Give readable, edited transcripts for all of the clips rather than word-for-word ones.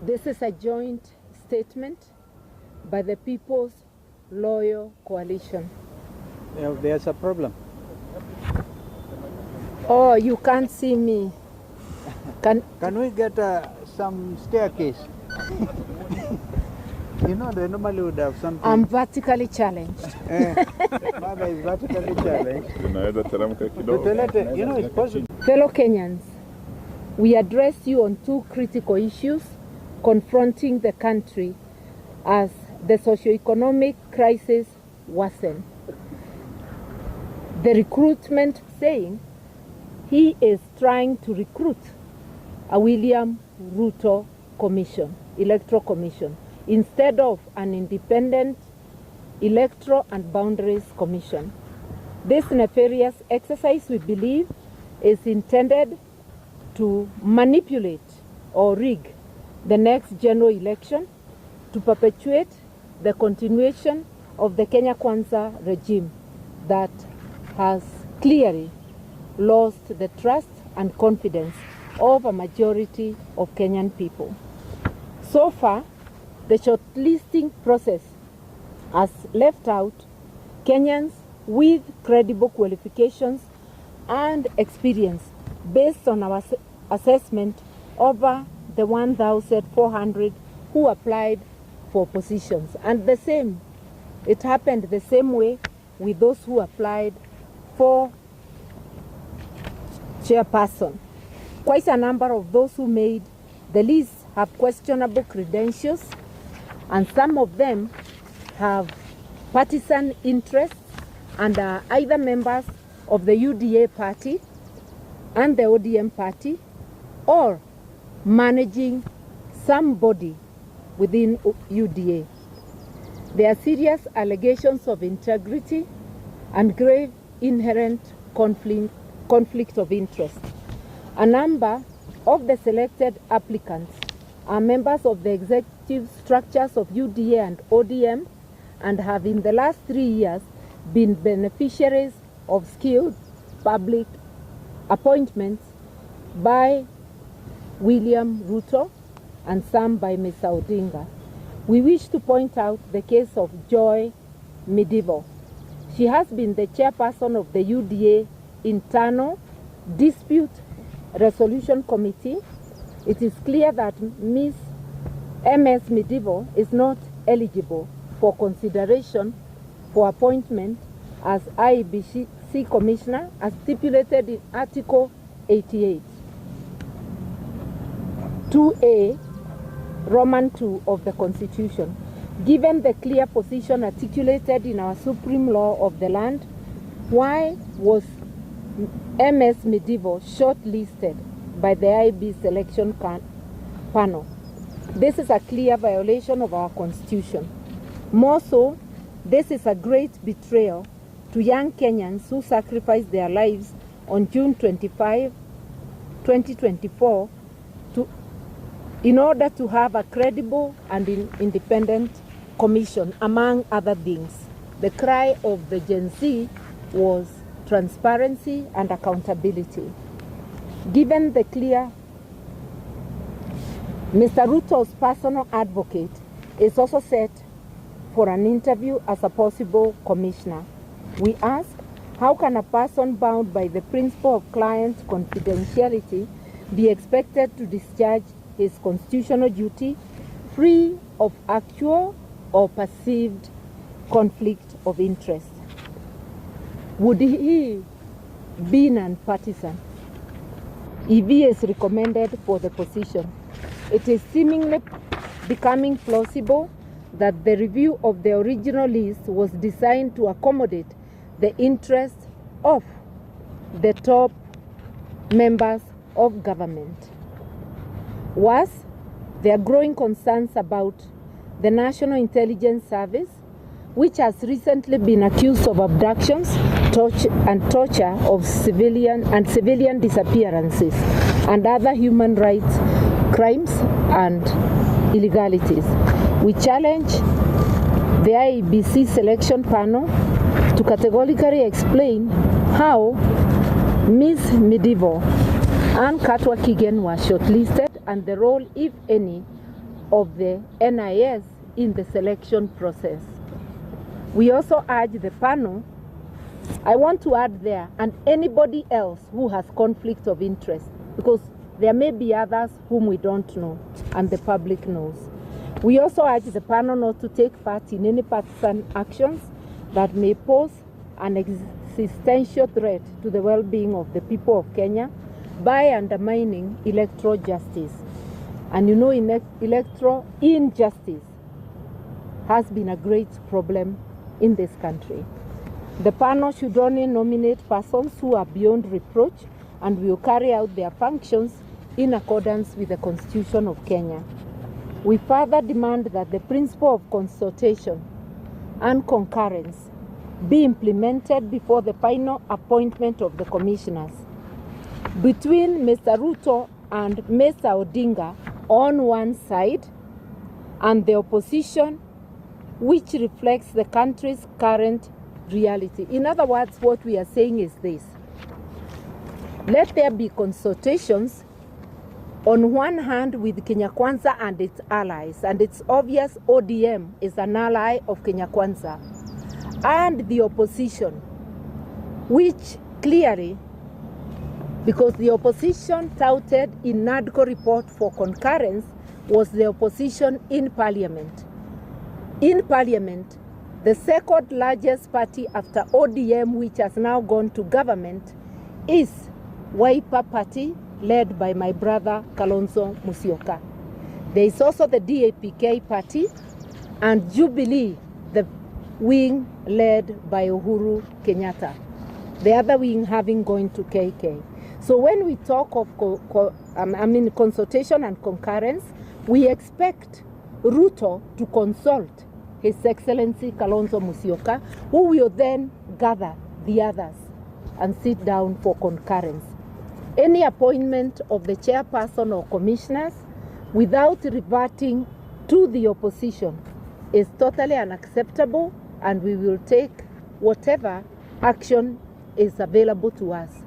This is a joint statement by the People's Loyal Coalition. There's a problem. Oh, you can't see me. Can we get some staircase? You know, they normally would have something. I'm vertically challenged. Mother is vertically challenged. You know, it's possible. Fellow Kenyans, we address you on two critical issues confronting the country as the socio-economic crisis worsens. The recruitment saying he is trying to recruit a William Ruto commission, electoral commission, instead of an independent electoral and boundaries commission. This nefarious exercise, we believe, is intended to manipulate or rig the next general election to perpetuate the continuation of the Kenya Kwanza regime that has clearly lost the trust and confidence of a majority of Kenyan people. So far, the shortlisting process has left out Kenyans with credible qualifications and experience based on our assessment over the 1,400 who applied for positions. And it happened the same way with those who applied for chairperson. Quite a number of those who made the list have questionable credentials, and some of them have partisan interests and are either members of the UDA party and the ODM party, or managing somebody within UDA. There are serious allegations of integrity and grave inherent conflict of interest. A number of the selected applicants are members of the executive structures of UDA and ODM and have in the last 3 years been beneficiaries of skilled public appointments by William Ruto and some by Mr. Odinga. We wish to point out the case of Joy Medieval. She has been the chairperson of the UDA Internal Dispute Resolution Committee. It is clear that Ms. MS Medieval is not eligible for consideration for appointment as IEBC Commissioner as stipulated in Article 88. 2A, Roman 2 of the Constitution. Given the clear position articulated in our supreme law of the land, why was MS Medieval shortlisted by the IB selection panel? This is a clear violation of our Constitution. More so, this is a great betrayal to young Kenyans who sacrificed their lives on June 25, 2024 in order to have a credible and independent commission, among other things. The cry of the Gen Z was transparency and accountability. Given the clear, Mr. Ruto's personal advocate is also set for an interview as a possible commissioner. We ask, how can a person bound by the principle of client confidentiality be expected to discharge his constitutional duty free of actual or perceived conflict of interest? Would he be non-partisan if he is recommended for the position? It is seemingly becoming plausible that the review of the original list was designed to accommodate the interests of the top members of government. Worse, there are growing concerns about the National Intelligence Service, which has recently been accused of abductions, torture of civilian disappearances, and other human rights crimes and illegalities. We challenge the IEBC selection panel to categorically explain how Ms. Medieval and Katwa Kigen were shortlisted and the role, if any, of the NIS in the selection process. We also urge the panel, I want to add there, and anybody else who has conflict of interest, because there may be others whom we don't know and the public knows. We also urge the panel not to take part in any partisan actions that may pose an existential threat to the well-being of the people of Kenya by undermining electoral justice. And you know, electoral injustice has been a great problem in this country. The panel should only nominate persons who are beyond reproach and will carry out their functions in accordance with the Constitution of Kenya. We further demand that the principle of consultation and concurrence be implemented before the final appointment of the commissioners. Between Mr. Ruto and Mr. Odinga on one side and the opposition, which reflects the country's current reality. In other words, what we are saying is this: let there be consultations on one hand with Kenya Kwanza and its allies, and it's obvious ODM is an ally of Kenya Kwanza, and the opposition, which clearly, because the opposition touted in NADCO report for concurrence was the opposition in parliament. In parliament, the second largest party after ODM, which has now gone to government, is Wiper Party, led by my brother Kalonzo Musyoka. There is also the DAPK party and Jubilee, the wing led by Uhuru Kenyatta, the other wing having gone to KK. So when we talk of consultation and concurrence, we expect Ruto to consult His Excellency Kalonzo Musyoka, who will then gather the others and sit down for concurrence. Any appointment of the chairperson or commissioners without reverting to the opposition is totally unacceptable, and we will take whatever action is available to us,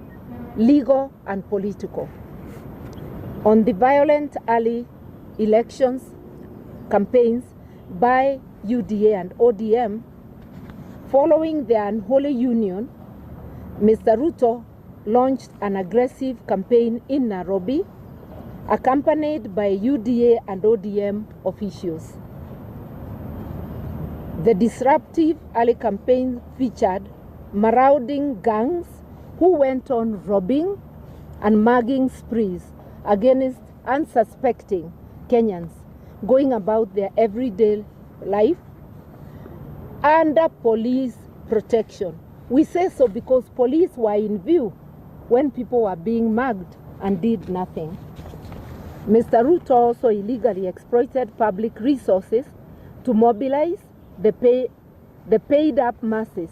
legal and political. On the violent early elections campaigns by UDA and ODM, following the unholy union, Mr. Ruto launched an aggressive campaign in Nairobi, accompanied by UDA and ODM officials. The disruptive early campaign featured marauding gangs who went on robbing and mugging sprees against unsuspecting Kenyans going about their everyday life under police protection. We say so because police were in view when people were being mugged and did nothing. Mr. Ruto also illegally exploited public resources to mobilize the paid up masses.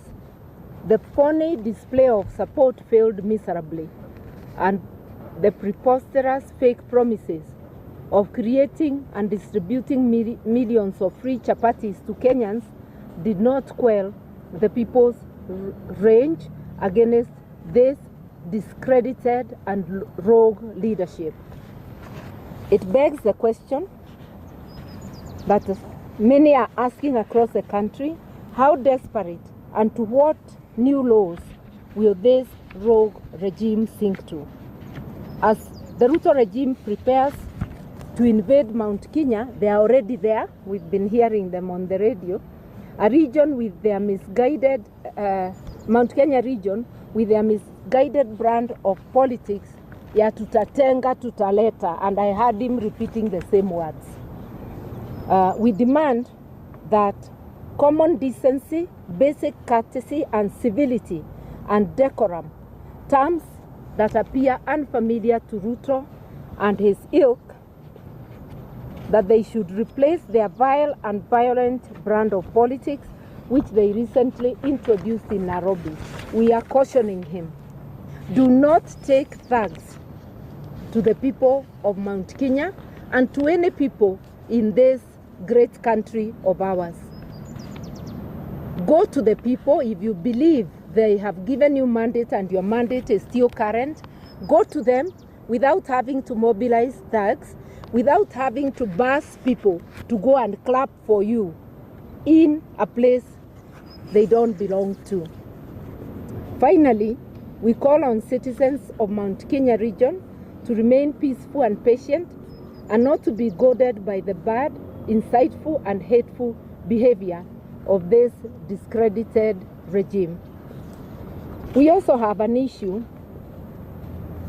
The phony display of support failed miserably, and the preposterous fake promises of creating and distributing millions of free chapatis to Kenyans did not quell the people's rage against this discredited and rogue leadership. It begs the question that many are asking across the country: how desperate and to what new laws will this rogue regime sink to? As the Ruto regime prepares to invade Mount Kenya, they are already there. We've been hearing them on the radio. A region with their misguided, Mount Kenya region with their misguided brand of politics, ya tutatenga tutaleta, and I heard him repeating the same words. We demand that common decency, basic courtesy and civility and decorum, terms that appear unfamiliar to Ruto and his ilk, that they should replace their vile and violent brand of politics which they recently introduced in Nairobi. We are cautioning him. Do not take thugs to the people of Mount Kenya and to any people in this great country of ours. Go to the people. If you believe they have given you mandate and your mandate is still current, go to them without having to mobilize thugs. without having to bus people to go and clap for you in a place they don't belong to. Finally, we call on citizens of Mount Kenya region to remain peaceful and patient and not to be goaded by the bad, insightful and hateful behavior of this discredited regime. We also have an issue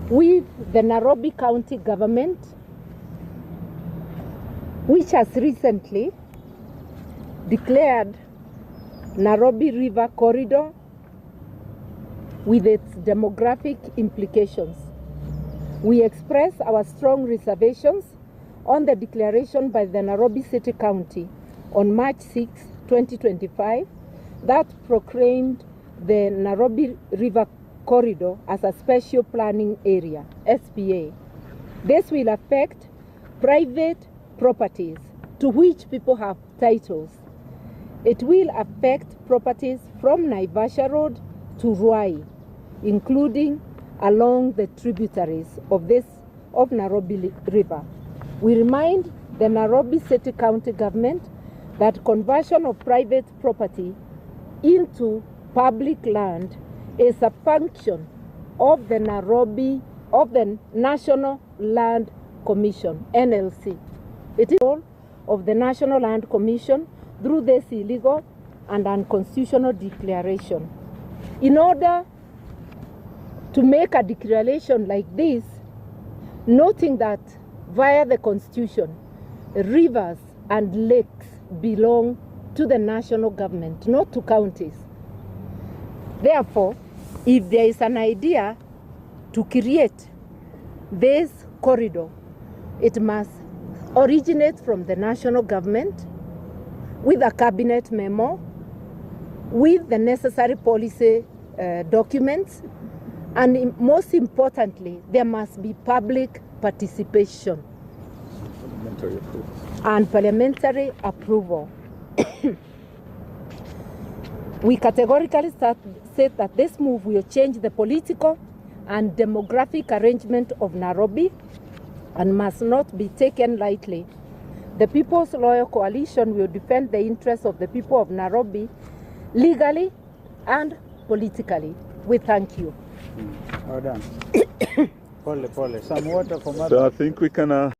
with the Nairobi County government, which has recently declared Nairobi River Corridor with its demographic implications. We express our strong reservations on the declaration by the Nairobi City County on March 6, 2025, that proclaimed the Nairobi River Corridor as a special planning area, SPA. This will affect private properties to which people have titles. It will affect properties from Naivasha Road to Ruai, including along the tributaries of Nairobi River. We remind the Nairobi City County government that conversion of private property into public land is a function of the National Land Commission, NLC. It is all of the National Land Commission through this illegal and unconstitutional declaration. In order to make a declaration like this, noting that via the Constitution, rivers and lakes belong to the national government, not to counties. Therefore, if there is an idea to create this corridor, it must originate from the national government with a cabinet memo, with the necessary policy documents, and most importantly, there must be public participation and parliamentary approval. We categorically say that this move will change the political and demographic arrangement of Nairobi and must not be taken lightly. The People's Loyal Coalition will defend the interests of the people of Nairobi legally and politically. We thank you. Well done. Pole. Some water for mother. So I think we can